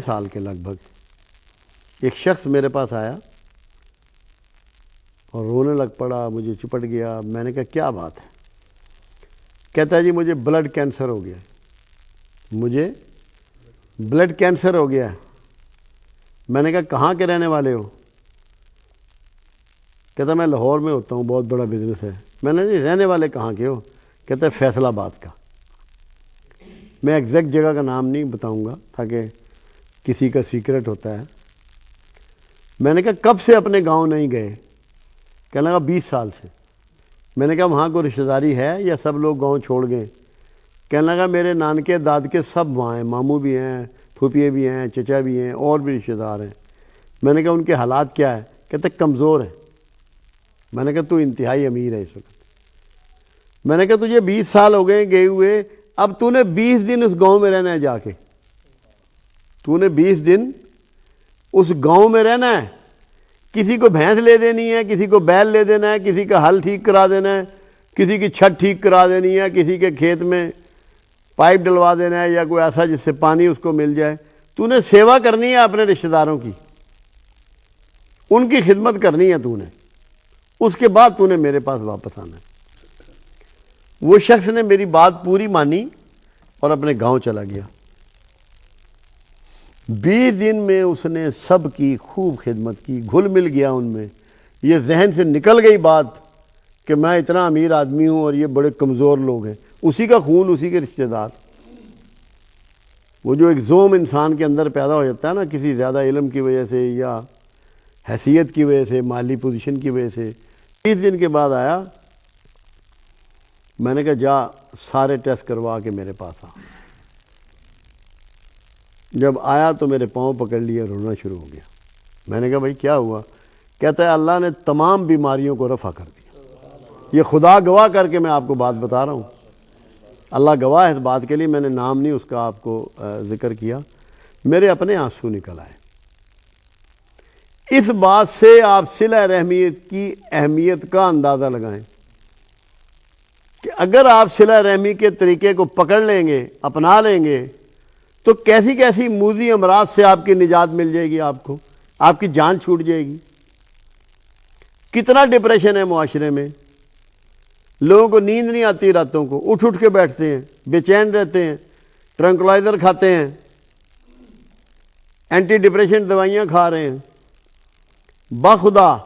سال کے لگ بھگ ایک شخص میرے پاس آیا اور رونے لگ پڑا، مجھے چپٹ گیا۔ میں نے کہا کیا بات ہے؟ کہتا ہے جی مجھے بلڈ کینسر ہو گیا، مجھے بلڈ کینسر ہو گیا ہے۔ میں نے کہا کہاں کے رہنے والے ہو؟ کہتا میں لاہور میں ہوتا ہوں، بہت بڑا بزنس ہے۔ میں نے نہیں، رہنے والے کہاں کے ہو؟ کہتا ہے فیصل آباد کا۔ میں ایگزیکٹ جگہ کا نام نہیں بتاؤں گا تاکہ کسی کا سیکرٹ ہوتا ہے۔ میں نے کہا کب سے اپنے گاؤں نہیں گئے؟ کہنے لگا 20 سال سے۔ میں نے کہا وہاں کوئی رشتہ داری ہے یا سب لوگ گاؤں چھوڑ گئے؟ کہنے لگا میرے نانکے دادکے سب وہاں ہیں، ماموں بھی ہیں، پھوپھیے بھی ہیں، چچا بھی ہیں، اور بھی رشتہ دار ہیں۔ میں نے کہا ان کے حالات کیا ہے؟ کہتے کمزور ہیں۔ میں نے کہا تو انتہائی امیر ہے اس وقت۔ میں نے کہا تجھے 20 سال ہو گئے گئے ہوئے، اب تو نے 20 دن اس گاؤں میں رہنا ہے جا کے۔ تو نے 20 دن اس گاؤں میں رہنا ہے۔ کسی کو بھینس لے دینی ہے، کسی کو بیل لے دینا ہے، کسی کا ہل ٹھیک کرا دینا ہے، کسی کی چھت ٹھیک کرا دینی ہے، کسی کے کھیت میں پائپ ڈلوا دینا ہے یا کوئی ایسا جس سے پانی اس کو مل جائے۔ تو نے سیوا کرنی ہے اپنے رشتہ داروں کی، ان کی خدمت کرنی ہے تو نے، اس کے بعد تو نے میرے پاس واپس آنا ہے۔ وہ شخص نے میری بات پوری مانی اور اپنے گاؤں چلا گیا۔ 20 دن میں اس نے سب کی خوب خدمت کی، گھل مل گیا ان میں۔ یہ ذہن سے نکل گئی بات کہ میں اتنا امیر آدمی ہوں اور یہ بڑے کمزور لوگ ہیں۔ اسی کا خون، اسی کے رشتہ دار۔ وہ جو ایک زوم انسان کے اندر پیدا ہو جاتا ہے نا، کسی زیادہ علم کی وجہ سے یا حیثیت کی وجہ سے، مالی پوزیشن کی وجہ سے۔ 20 دن کے بعد آیا۔ میں نے کہا جا سارے ٹیسٹ کروا کے میرے پاس آ۔ جب آیا تو میرے پاؤں پکڑ لیے، رونا شروع ہو گیا۔ میں نے کہا بھائی کیا ہوا؟ کہتا ہے اللہ نے تمام بیماریوں کو رفع کر دیا۔ یہ خدا گواہ کر کے میں آپ کو بات بتا رہا ہوں، اللہ گواہ ہے اس بات کے لیے، میں نے نام نہیں اس کا آپ کو ذکر کیا۔ میرے اپنے آنسو نکل آئے۔ اس بات سے آپ صلہ رحمیت کی اہمیت کا اندازہ لگائیں کہ اگر آپ صلہ رحمی کے طریقے کو پکڑ لیں گے، اپنا لیں گے، تو کیسی کیسی موذی امراض سے آپ کی نجات مل جائے گی، آپ کو آپ کی جان چھوٹ جائے گی۔ کتنا ڈپریشن ہے معاشرے میں، لوگوں کو نیند نہیں آتی، راتوں کو اٹھ اٹھ کے بیٹھتے ہیں، بے چین رہتے ہیں، ٹرنکلائزر کھاتے ہیں، اینٹی ڈپریشن دوائیاں کھا رہے ہیں۔ بخدا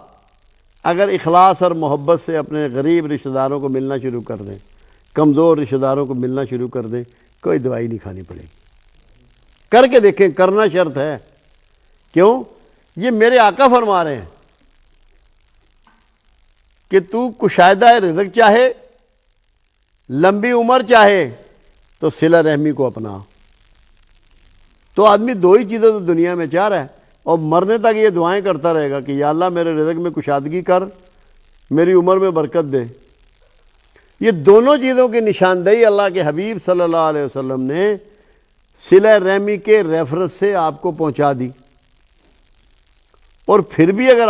اگر اخلاص اور محبت سے اپنے غریب رشتہ داروں کو ملنا شروع کر دیں، کمزور رشتہ داروں کو ملنا شروع کر دیں، کوئی دوائی نہیں کھانی پڑے گی۔ کر کے دیکھیں، کرنا شرط ہے۔ کیوں؟ یہ میرے آقا فرما رہے ہیں کہ تو کشادہ رزق چاہے، لمبی عمر چاہے، تو صلہ رحمی کو اپنا۔ تو آدمی دو ہی چیزیں تو دنیا میں چاہ رہا ہے، اور مرنے تک یہ دعائیں کرتا رہے گا کہ یا اللہ میرے رزق میں کشادگی کر، میری عمر میں برکت دے۔ یہ دونوں چیزوں کی نشاندہی اللہ کے حبیب صلی اللہ علیہ وسلم نے صلہ رحمی کے ریفرنس سے آپ کو پہنچا دی۔ اور پھر بھی اگر